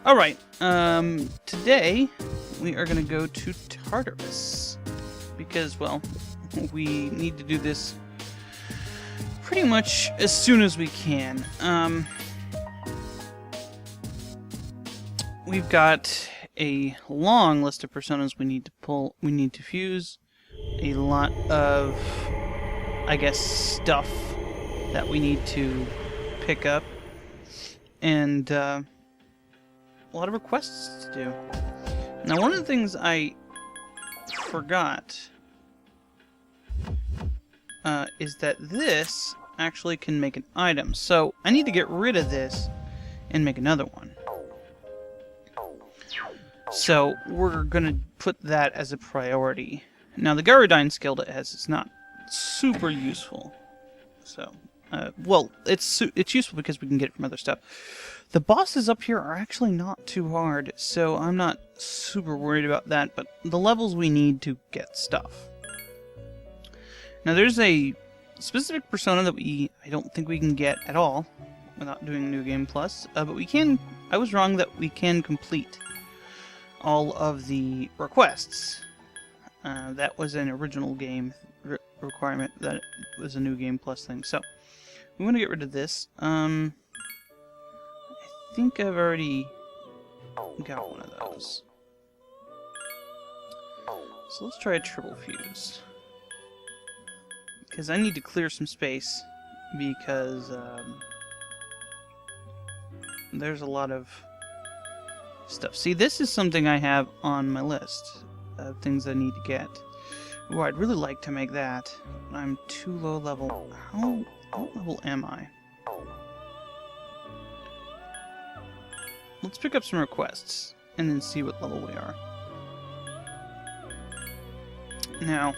Alright, today we are going to go to Tartarus. Because, well, we need to do this pretty much as soon as we can. We've got a long list of personas we need to fuse. A lot of, I guess, stuff that we need to pick up. And, a lot of requests to do. Now, one of the things I forgot is that this actually can make an item. So, I need to get rid of this and make another one. So, we're going to put that as a priority. Now, the Garudyne skill it has is not super useful. So, well, it's useful because we can get it from other stuff. The bosses up here are actually not too hard, so I'm not super worried about that, but the levels we need to get stuff. Now there's a specific persona that I don't think we can get at all without doing New Game Plus, but we can, I was wrong that we can complete all of the requests. That was an original game requirement, that was a New Game Plus thing, so we want to get rid of this. I think I've already got one of those. So let's try a triple fuse. Because I need to clear some space, because there's a lot of stuff. See, this is something I have on my list of things I need to get. Oh, I'd really like to make that, but I'm too low level. What level am I? Let's pick up some requests, and then see what level we are. Now,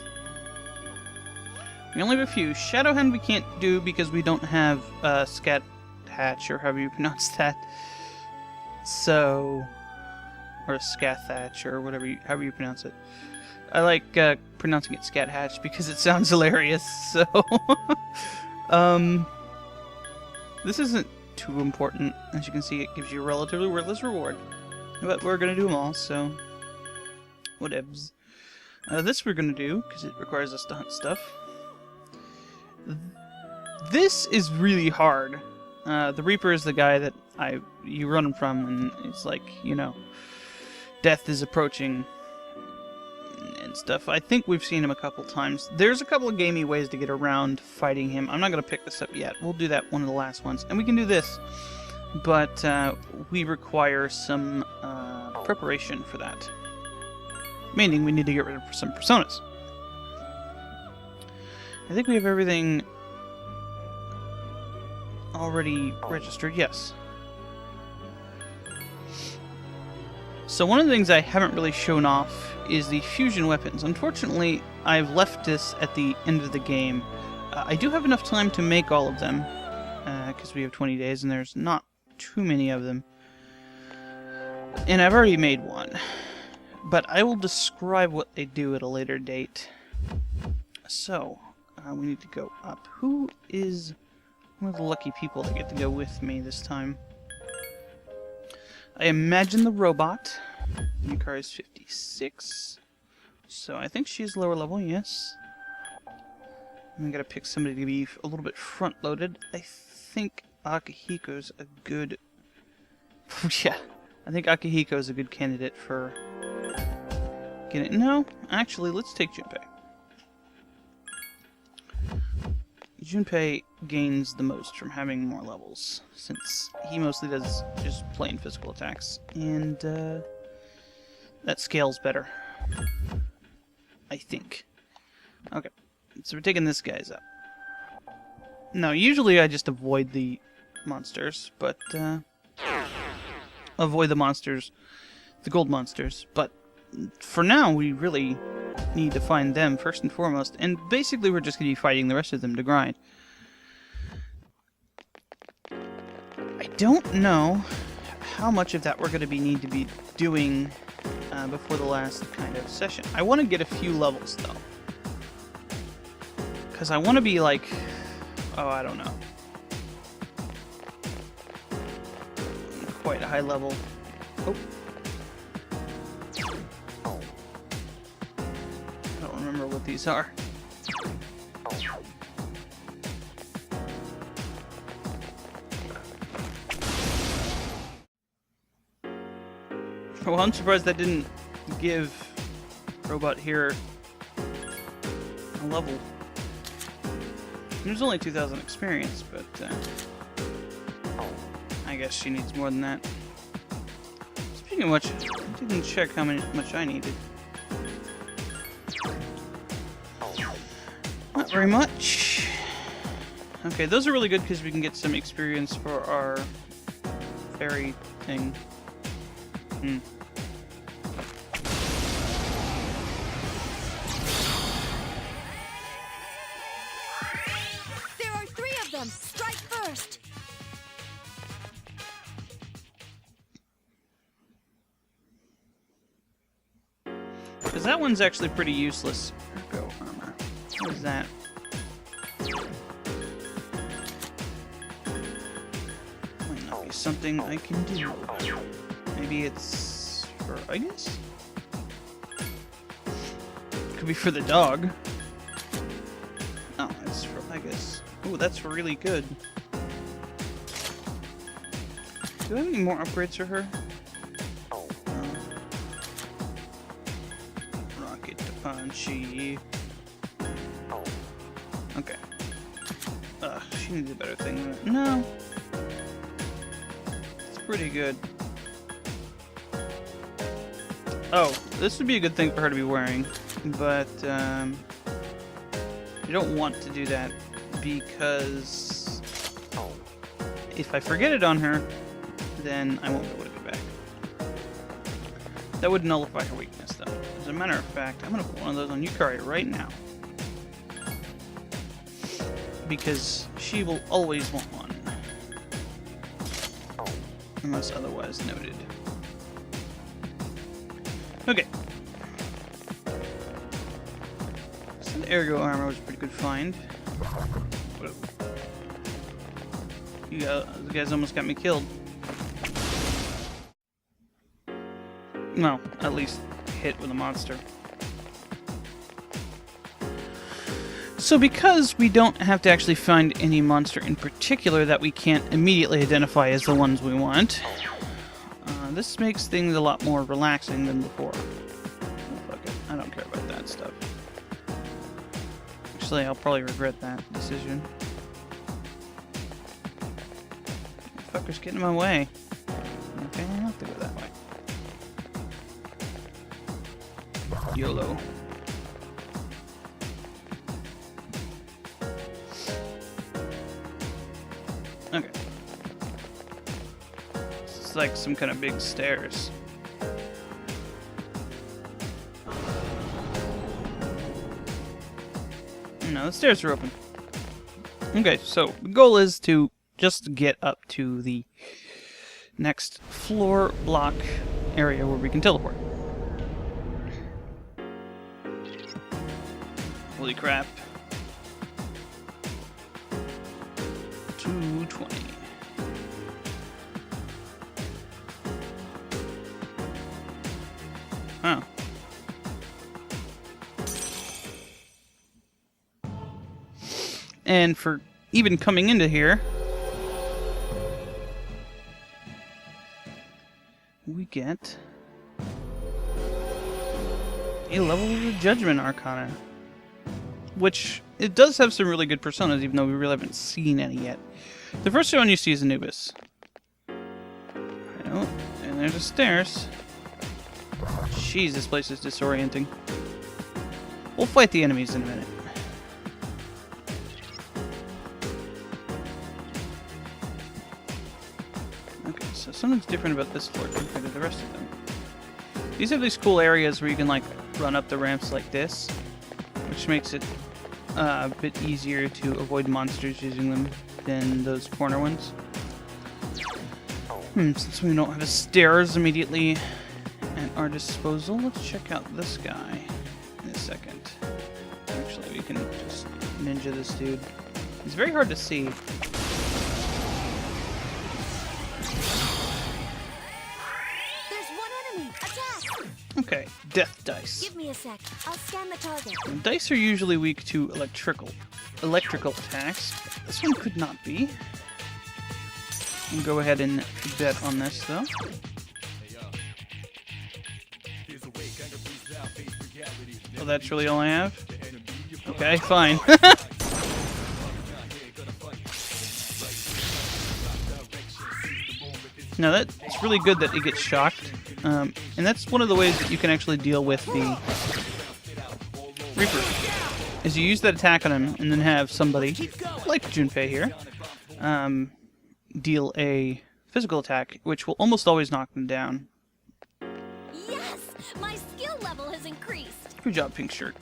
we only have a few. Shadowhand we can't do because we don't have Scat Hatch, or however you pronounce that. So, or Scathatch, or however you pronounce it. I like pronouncing it Scat Hatch because it sounds hilarious. So, this isn't too important. As you can see, it gives you a relatively worthless reward. But we're going to do them all, so whatevs. This we're going to do, because it requires us to hunt stuff. This is really hard. The Reaper is the guy that you run from, and it's like, you know, death is approaching and stuff. I think we've seen him a couple times. There's a couple of gamey ways to get around fighting him. I'm not going to pick this up yet. We'll do that one of the last ones. And we can do this. But we require some preparation for that. Meaning we need to get rid of some personas. I think we have everything already registered. Yes. So one of the things I haven't really shown off is the fusion weapons. Unfortunately, I've left this at the end of the game. I do have enough time to make all of them, because we have 20 days and there's not too many of them. And I've already made one. But I will describe what they do at a later date. So, we need to go up. Who is one of the lucky people that get to go with me this time? I imagine the robot. Yukar is 56. So I think she's lower level, yes. I'm gonna pick somebody to be a little bit front-loaded. I think Akihiko's a good... yeah, I think Akihiko's a good candidate for... No, actually, let's take Junpei. Junpei gains the most from having more levels, since he mostly does just plain physical attacks, and that scales better, I think. Okay, so we're taking this guy's up. Now, usually I just avoid the monsters, but avoid the monsters, the gold monsters, but for now we really need to find them first and foremost, and basically we're just going to be fighting the rest of them to grind. I don't know how much of that we're going to need to be doing before the last kind of session. I want to get a few levels though, because I want to be like, oh, I don't know, quite a high level. Oh. I don't remember what these are. Well, I'm surprised that didn't give Robot here a level. There's only 2,000 experience, but I guess she needs more than that. Speaking of which, I didn't check how much I needed. Not very much. Okay, those are really good because we can get some experience for our fairy thing. There are 3 of them! Strike first! Because that one's actually pretty useless. Go armor. What is that? Might not be something I can do. Maybe it's for Igus? Could be for the dog. Oh, it's for Igus. Ooh, that's really good. Do I have any more upgrades for her? Rocket to Punchy. Okay. She needs a better thing than that. No. It's pretty good. Oh, this would be a good thing for her to be wearing, but I don't want to do that because if I forget it on her, then I won't be able to get back. That would nullify her weakness, though. As a matter of fact, I'm going to put one of those on Yukari right now. Because she will always want one. Unless otherwise noted. Okay. So the ergo armor was a pretty good find. You guys almost got me killed. No, at least hit with a monster. So because we don't have to actually find any monster in particular that we can't immediately identify as the ones we want, this makes things a lot more relaxing than before. Oh, fuck it. I don't care about that stuff. Actually, I'll probably regret that decision. Fuckers getting in my way. Okay, I'll have to go that way. YOLO. Okay. It's like some kind of big stairs. No, the stairs are open. Okay, so the goal is to just get up to the next floor block area where we can teleport. Holy crap. 220. Huh. And for even coming into here, we get a level of the Judgment Arcana, which it does have some really good personas, even though we really haven't seen any yet. The first one you see is Anubis. Oh, and there's the stairs. Jeez, this place is disorienting. We'll fight the enemies in a minute. Okay, so something's different about this floor compared to the rest of them. These have these cool areas where you can, like, run up the ramps like this, which makes it a bit easier to avoid monsters using them than those corner ones. Since we don't have stairs immediately at our disposal, let's check out this guy in a second. Actually, we can just ninja this dude. He's very hard to see. There's Okay, death dice. Give me a sec. I'll scan the target. Dice are usually weak to electrical attacks. This one could not be. I'll go ahead and bet on this though. Oh, that's really all I have? Okay, fine. Now that's really good that it gets shocked. And that's one of the ways that you can actually deal with the Reaper. Is you use that attack on him and then have somebody, like Junpei here, deal a physical attack, which will almost always knock them down. Yes! My skill level has increased! Good job, pink shirt.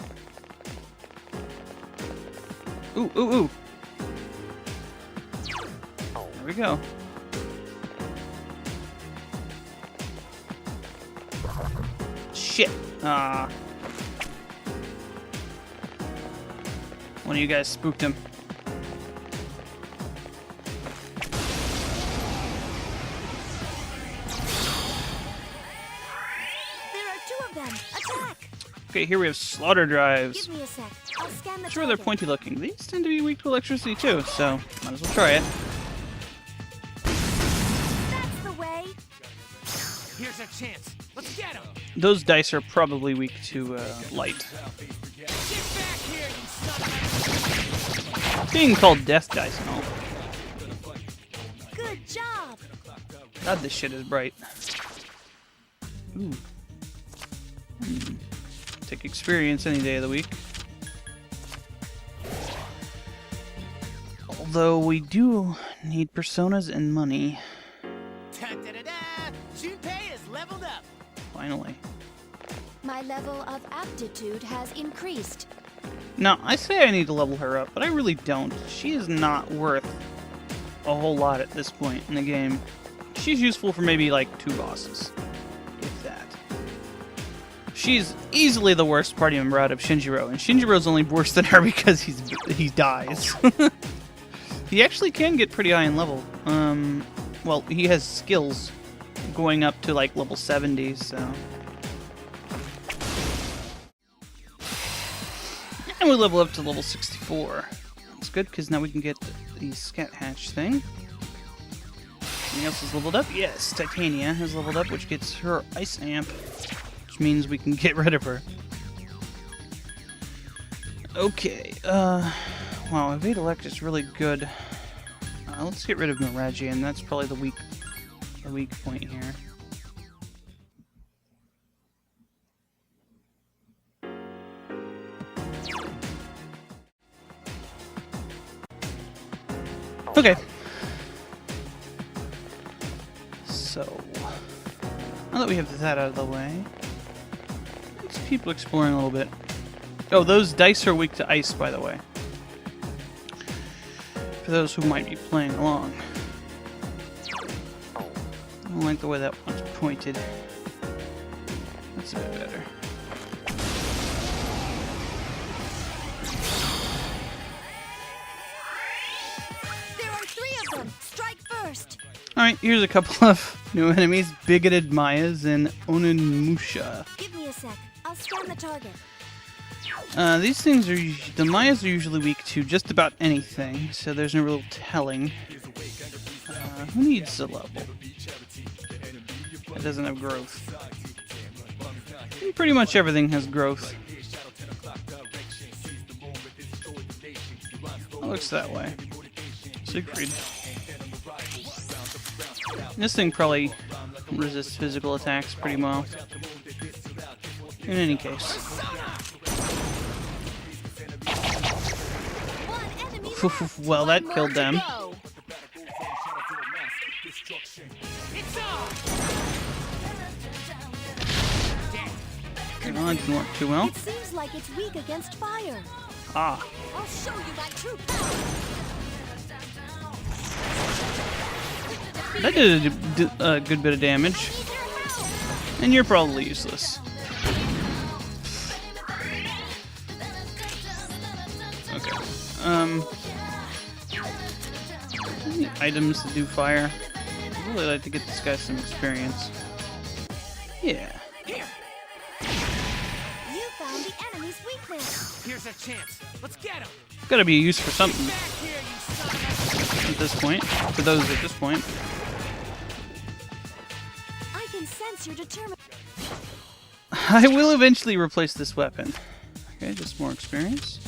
Ooh, ooh, ooh. There we go. Shit. Ah. One of you guys spooked him. There are 2 of them! Attack! Okay, here we have slaughter drives. Give me a sec. I'll scan the Sure, they're target. pointy looking. These tend to be weak to electricity too, so might as well try it. That's the way! Here's a chance. Let's get him. Those dice are probably weak to light. Get back here, you son of Being called death dice and all. Good job! God, this shit is bright. Ooh. Take experience any day of the week. Although we do need personas and money. a... Da-da-da-da! Junpei is leveled up. Finally. My level of aptitude has increased. Now, I say I need to level her up, but I really don't. She is not worth a whole lot at this point in the game. She's useful for maybe like 2 bosses. If that. She's easily the worst party member out of Shinjiro, and Shinjiro's only worse than her because he dies. He actually can get pretty high in level. Well, he has skills going up to like level 70, so. And we level up to level 64. That's good, because now we can get the Scat Hatch thing. Anything else is leveled up? Yes, Titania has leveled up, which gets her Ice Amp, which means we can get rid of her. Okay, wow, Evade Elect is really good. Let's get rid of Miraji, and that's probably the weak point here. Okay. So, now that we have that out of the way, let's keep exploring a little bit. Oh, those dice are weak to ice, by the way. For those who might be playing along. I don't like the way that one's pointed. That's a bit better. There are 3 of them! Strike first! Alright, here's a couple of new enemies. Bigoted Mayas and Onimusha. Give me a sec. I'll scan the target. These things are... The Mayas are usually weak to just about anything, so there's no real telling. Who needs a level? It doesn't have growth. And pretty much everything has growth. It looks that way. Siegfried. This thing probably resists physical attacks pretty well. In any case. One enemy Well, that killed them. go. It's on. Oh, it didn't work too well. It seems like it's weak against fire. Ah. I'll show you my true power. That did a good bit of damage. I need your help. And you're probably useless. Okay. Any items to do fire? I'd really like to get this guy some experience. Yeah. Here. this weakness. Here's a chance. Let's get him. Gotta be a use for something Back here, you son of at this point. For those at this point. I can sense your determination. I will eventually replace this weapon. Okay, just more experience.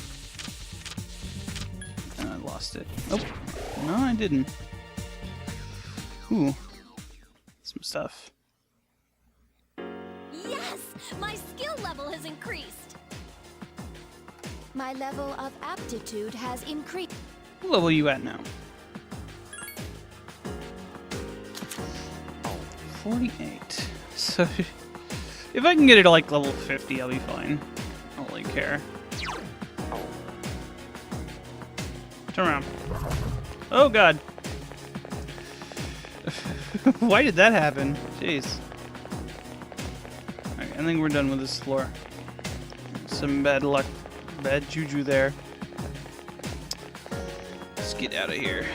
And I lost it. Oh, no, I didn't. Ooh, some stuff. Yes! My skill level has increased. My level of aptitude has increased. What level are you at now? 48. So, if I can get it to like level 50, I'll be fine. I don't really care. Turn around. Oh god. Why did that happen? Jeez. Alright, I think we're done with this floor. Some bad luck, bad juju there. Let's get out of here.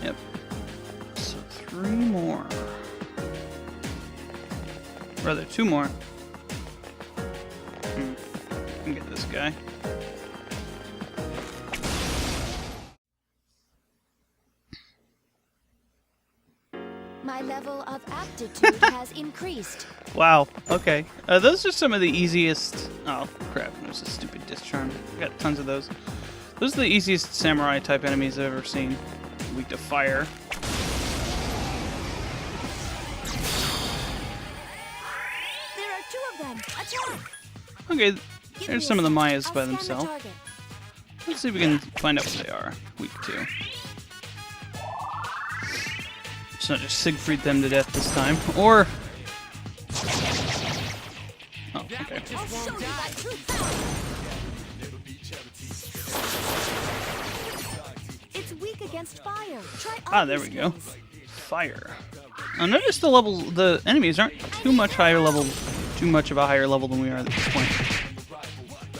Yep. So 3 more. Rather, 2 more. I can get this guy. My level of aptitude has increased. Wow, okay. Those are some of the easiest... Oh, crap. There's a stupid disarm. I got tons of those. Those are the easiest samurai-type enemies I've ever seen. Weak to fire. There are 2 of them. Attack! Okay, Give there's me some a of the sec. Mayas I'll by scan the themselves. target. Let's see if we can find out what they are. Weak to. Let's not just Siegfried them to death this time. Or... Oh, okay. I'll show you my true power. It's weak against fire. Try Ah, there we other go. skills. Fire. Now notice the enemies aren't too much of a higher level than we are at this point.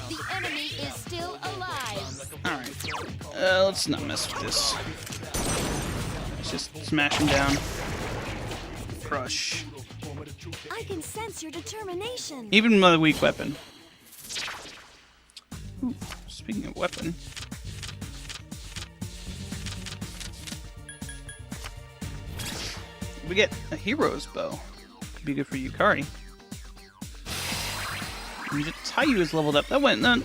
The enemy is still alive. Alright. Let's not mess with this. Let's just smash him down. Crush. I can sense your determination. Even with a weak weapon. Ooh, speaking of weapon. We get a hero's bow. Could be good for Yukari. Tayu is leveled up. That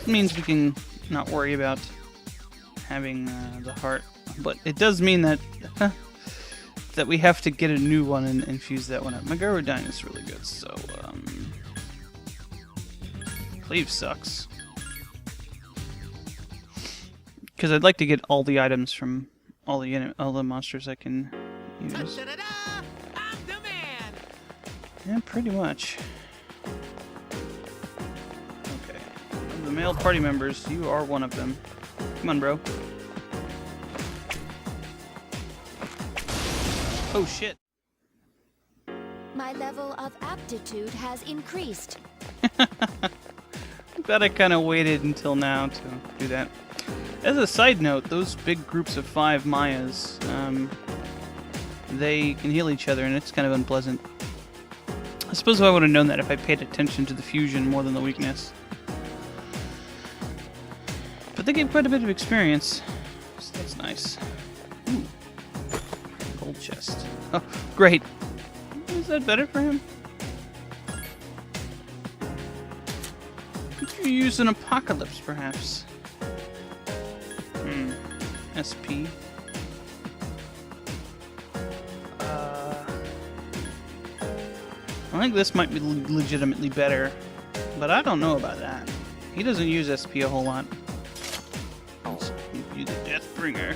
means we can not worry about having the heart. But it does mean that that we have to get a new one and infuse that one up. Megadon is really good, so Cleave sucks. Because I'd like to get all the items from all the monsters I can use. Da-da-da-da! I'm the man! Yeah, pretty much. Okay. Of the male party members, you are one of them. Come on, bro. Oh, shit. My level of aptitude has increased. I'm glad I kind of waited until now to do that. As a side note, those big groups of 5 Mayas, they can heal each other, and it's kind of unpleasant. I suppose I would have known that if I paid attention to the fusion more than the weakness. But they gave quite a bit of experience, so that's nice. Ooh. Gold chest. Oh, great. Is that better for him? Could you use an apocalypse, perhaps? SP. I think this might be legitimately better, but I don't know about that. He doesn't use SP a whole lot. Let's give you the Deathbringer.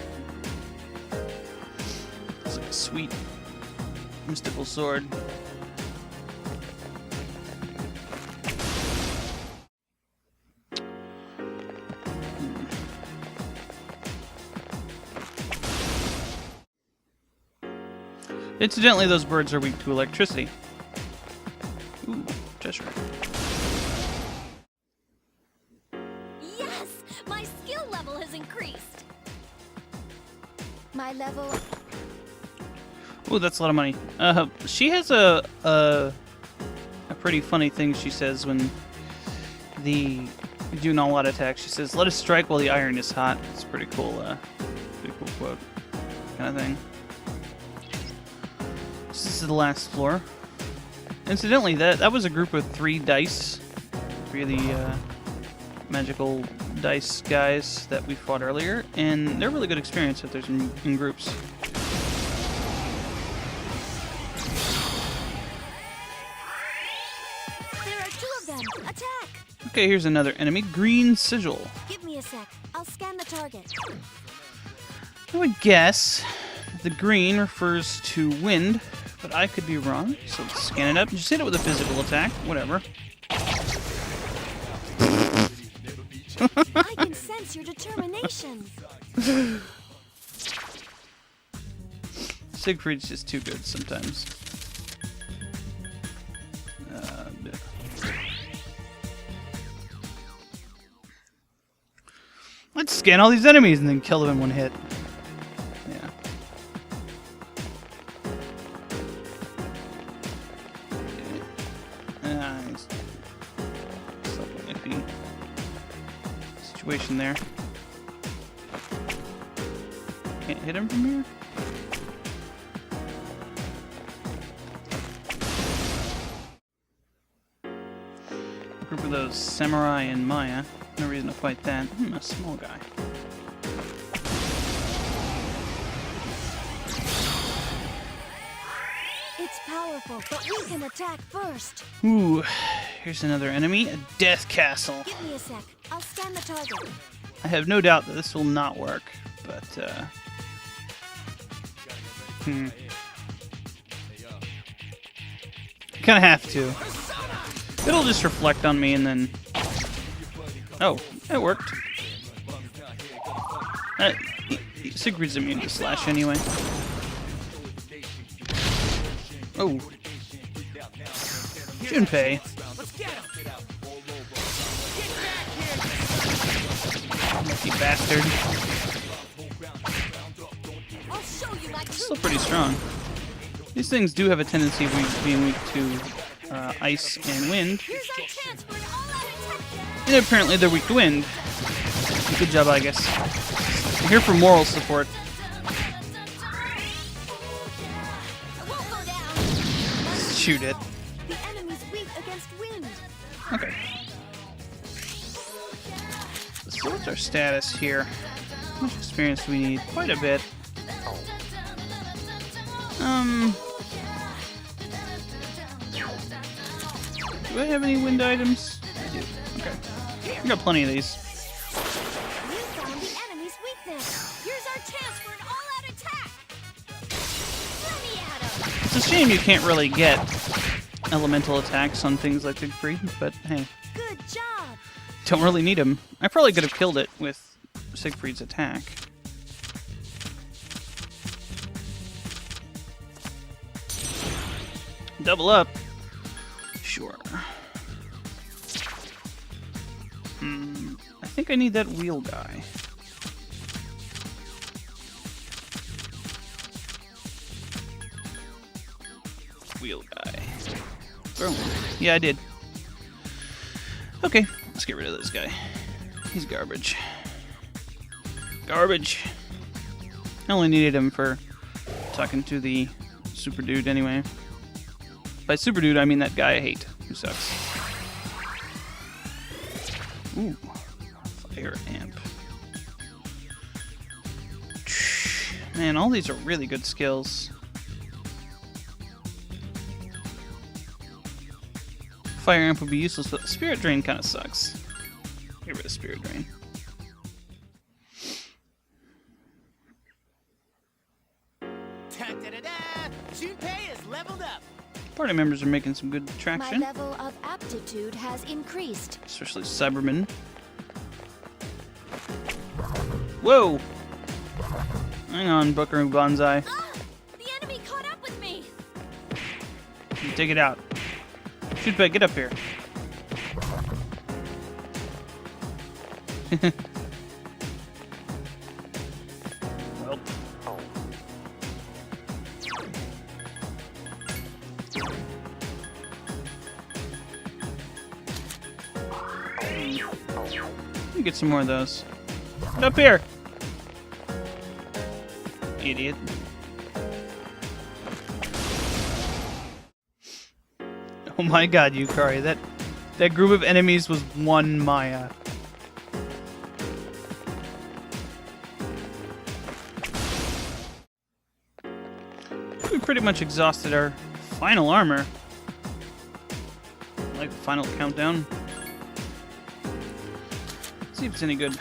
It's like a sweet mystical sword. Incidentally, those birds are weak to electricity. Ooh, treasure. Yes! My skill level has increased. My level... Ooh, that's a lot of money. She has a pretty funny thing she says when you're doing all out attack. She says, "Let us strike while the iron is hot." It's pretty cool quote, kind of thing. So this is the last floor. Incidentally, that was a group of 3 dice, 3 of the magical dice guys that we fought earlier, and they're really good experience if there's in groups. Attack! Okay, here's another enemy. Green Sigil. Give me a sec. I'll scan the target. I would guess the green refers to wind, but I could be wrong. So let's scan it up. Just hit it with a physical attack. Whatever. I can sense your determination. Siegfried's just too good sometimes. Let's scan all these enemies and then kill them in one hit. Yeah. Nice. Still an iffy situation there. Can't hit him from here? A group of those samurai and Maya. No reason to fight that. A small guy. It's powerful, but we can attack first. Ooh, here's another enemy. A death castle. Give me a sec. I'll scan the target. I have no doubt that this will not work, but, Kinda have to. It'll just reflect on me and then... Oh, that worked. Siegfried's immune to slash anyway. Oh. Junpei. Lucky bastard. I'll show you my Still pretty strong. These things do have a tendency of being weak to ice and wind. Here's our chance for an all-out attack. And apparently they're weak to wind. Good job, I guess. I'm here for moral support. It won't go down. Shoot it. The enemy's weak against wind. Okay. So what's our status here? How much experience do we need? Quite a bit. Do I have any wind items? I do. Okay. I got plenty of these. You found the enemy's weakness. Here's our chance for an all-out attack. Let me at him. It's a shame you can't really get elemental attacks on things like Siegfried, but hey, Good job. don't really need them. I probably could have killed it with Siegfried's attack. Double up. Sure. I think I need that wheel guy. Wheel guy. Throw him. Yeah, I did. Okay, let's get rid of this guy. He's garbage. Garbage. I only needed him for talking to the super dude anyway. By super dude, I mean that guy I hate, who sucks. Ooh, fire amp. Man, all these are really good skills. Fire amp would be useless, but spirit drain kind of sucks. Get rid of spirit drain. Junpei is leveled up. Party members are making some good My traction, level of aptitude has increased. especially Cybermen. Whoa! Hang on, Buckaroo Banzai. Ah! The enemy caught up with me. You take it out. Junpei, get up here. Well. me get some more of those. Get up here! Idiot. Oh my god, Yukari, that group of enemies was one Maya. We pretty much exhausted our final armor. Like the final countdown. Let's see if it's any good.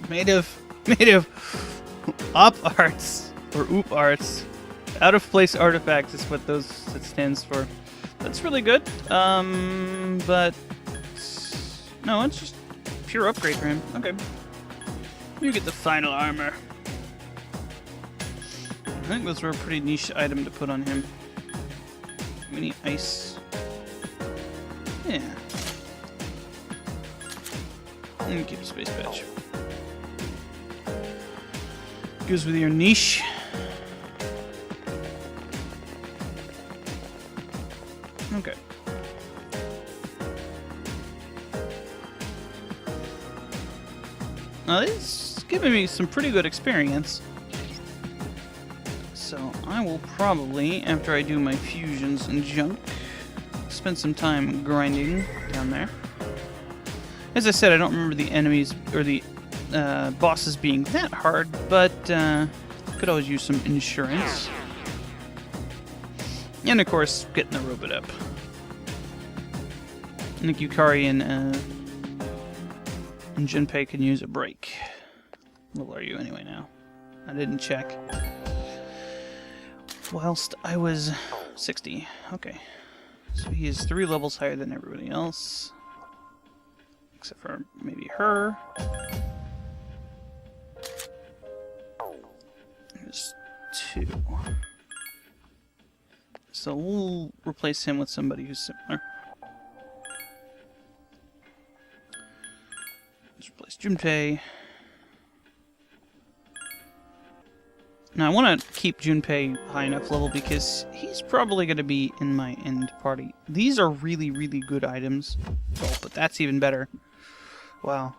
Made of op arts or oop arts. Out of place artifacts is what that stands for. That's really good. But no, it's just pure upgrade for him. Okay. You get the final armor. I think those were a pretty niche item to put on him. Mini ice. Yeah. And keep the space badge. Goes with your niche. Okay. Now this is giving me some pretty good experience. So I will probably, after I do my fusions and junk, spend some time grinding down there. As I said, I don't remember the enemies or the bosses being that hard, but could always use some insurance. And of course, getting the robot up. I think Yukari and Junpei can use a break. What level are you anyway now? I didn't check. Whilst I was 60. Okay. So he is 3 levels higher than everybody else. Except for maybe her. There's 2. So we'll replace him with somebody who's similar. Let's replace Junpei. Now I want to keep Junpei high enough level because he's probably going to be in my end party. These are really, really good items. Oh, but that's even better. Wow.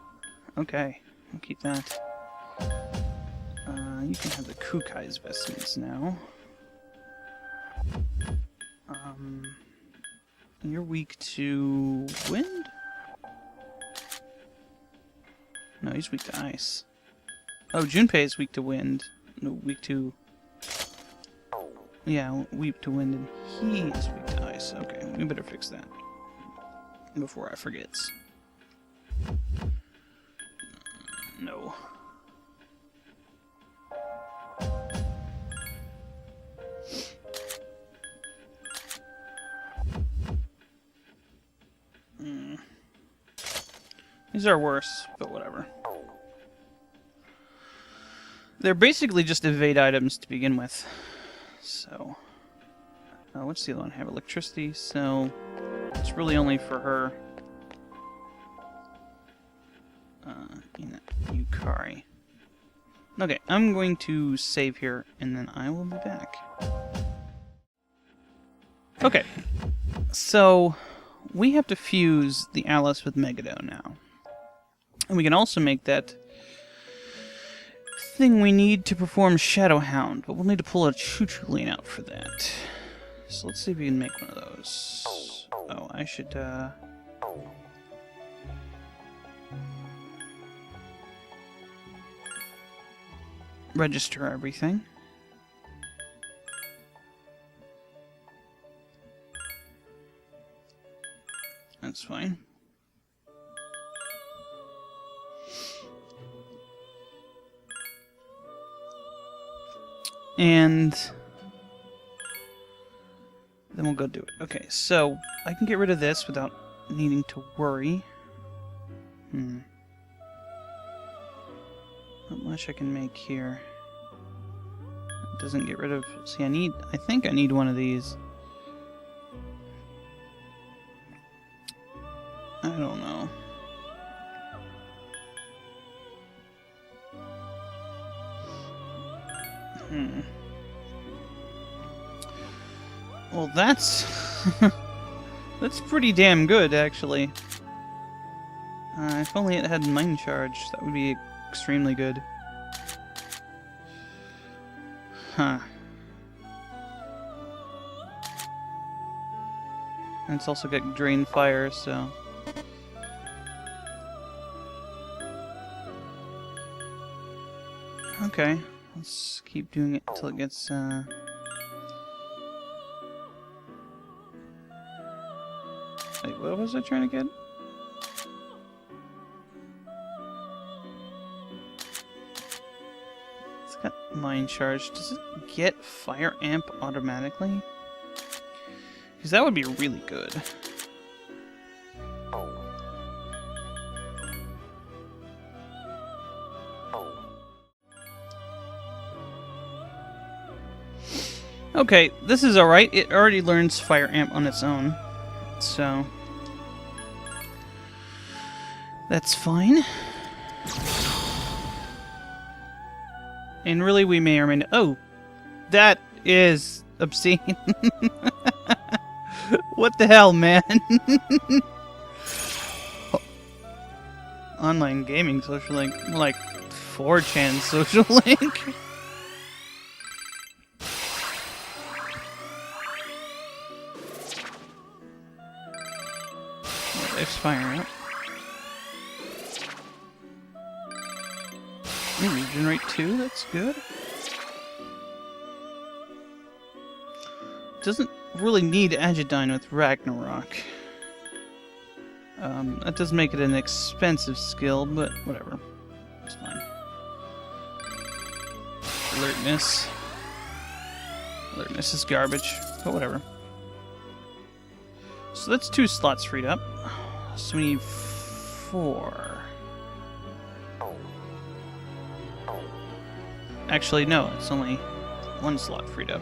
Okay. I'll keep that. You can have the Kukai's vestments now. You're weak to wind? No, he's weak to ice. Oh, Junpei is weak to wind. No, weak to... Yeah, weak to wind, and he is weak to ice. Okay, we better fix that before I forget. No. These are worse, but whatever. They're basically just evade items to begin with. So, what's the other one? I have electricity, so it's really only for her. Yukari. Okay, I'm going to save here, and then I will be back. Okay, so we have to fuse the Alice with Megadon now. And we can also make that thing we need to perform Shadow Hound, but we'll need to pull a choo-choo lane out for that. So let's see if we can make one of those. Oh, I should, register everything. That's fine. And then we'll go do it. Okay, so I can get rid of this without needing to worry. Not much I can make here. It doesn't get rid of... See, I think I need one of these. I don't know. Well, that's That's pretty damn good, actually. If only it had Mind Charge, that would be extremely good. Huh. And it's also got Drain Fire, so... Okay, let's keep doing it until it gets, Wait, what was I trying to get? It's got Mind Charge. Does it get Fire Amp automatically? Because that would be really good. Okay, this is alright. It already learns Fire Amp on its own. So... that's fine. And really, we may or may not... Oh! That is obscene. What the hell, man? Online gaming social link. More like 4chan social link. Life's firing up. Regenerate 2, that's good. Doesn't really need Agidyne with Ragnarok. That does make it an expensive skill, but whatever. It's fine. Alertness. Alertness is garbage, but whatever. So that's 2 slots freed up. So we need 4. Actually, no, it's only 1 slot freed up.